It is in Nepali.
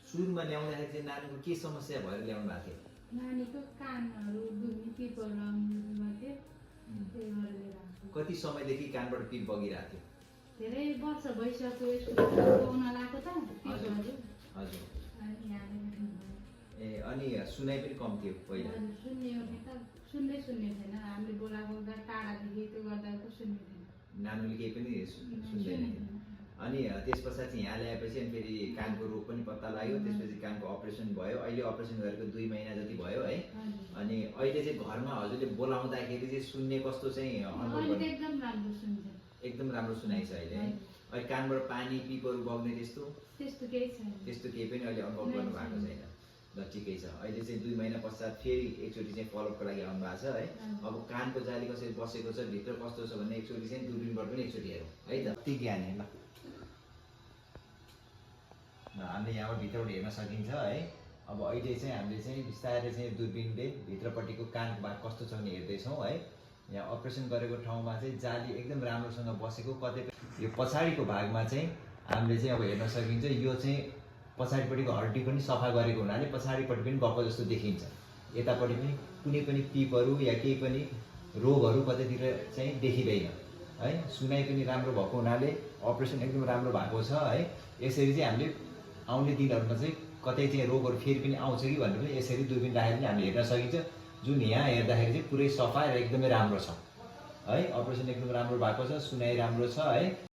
सुरुमा ल्याउँदाखेरि चाहिँ नानीको के समस्या भएर ल्याउनु भएको थियो? नानीको कानहरू दुख्ने पिपहरू आउनु थियो, त्यही भएर लिएर आएको। कति समयदेखि कानबाट पिप बगिरहेको थियो? धेरै वर्ष भइसक्यो पाउन लागेको त पिपहरू। हजुर। अनि यहाँले ए अनि सुनाइ पनि कम थियो पहिला? सुन्ने सुन्दै सुन्ने थिएन, हामीले बोलाएको टाढादेखि त्यो गर्दा पो सुन्ने थिएन। नानीले केही पनि सुन्दैन थियो। अनि त्यस पछाडि यहाँ ल्याएपछि अनि फेरि कानको रोग पनि पत्ता लाग्यो, त्यसपछि कानको अपरेसन भयो। अहिले अपरेसन गरेको 2 महिना जति भयो है। अनि अहिले चाहिँ घरमा हजुरले बोलाउँदाखेरि चाहिँ सुन्ने कस्तो चाहिँ अनुभव गर्नु? एकदम राम्रो सुन्छ, एकदम राम्रो सुनाइ छ अहिले है। अहिले कानबाट पानी पिपहरू बग्ने त्यस्तो केही छैन, त्यस्तो केही पनि अहिले अनुभव गर्नु भएको छैन। ल ठिकै छ। अहिले चाहिँ 2 महिना पश्चात फेरि एकचोटि चाहिँ फलोअपको लागि आउनु भएको छ है। अब कानको जाली कसरी बसेको छ, भित्र कस्तो छ भन्ने एकचोटि चाहिँ दूरबीनबाट पनि एकचोटि हेरौँ है त। ती ज्ञान ल हामीले यहाँबाट भित्रबाट हेर्न सकिन्छ है। अब अहिले चाहिँ हामीले चाहिँ बिस्तारै चाहिँ दूरबीनले भित्रपट्टिको कानको भाग कस्तो छ भने हेर्दैछौँ है। यहाँ अपरेसन गरेको ठाउँमा चाहिँ जाली एकदम राम्रोसँग बसेको, कतै यो पछाडिको भागमा चाहिँ हामीले चाहिँ अब हेर्न सकिन्छ। यो चाहिँ पछाडिपट्टिको हड्डी पनि सफा गरेको हुनाले पछाडिपट्टि पनि गएको जस्तो देखिन्छ। यतापट्टि पनि कुनै पनि पिपहरू या केही पनि रोगहरू कतैतिर चाहिँ देखिँदैन है। सुनाइ पनि राम्रो भएको हुनाले अपरेसन एकदम राम्रो भएको छ है। यसरी चाहिँ हामीले आउने दिनहरूमा चाहिँ कतै चाहिँ रोगहरू फेरि पनि आउँछ कि भन्ने पनि यसरी दूरबीन राखेर पनि हामीले हेर्न सकिन्छ। जुन यहाँ हेर्दाखेरि चाहिँ पुरै सफा र एकदमै राम्रो छ है। अपरेसन एकदम राम्रो भएको छ, सुनाइ राम्रो छ है।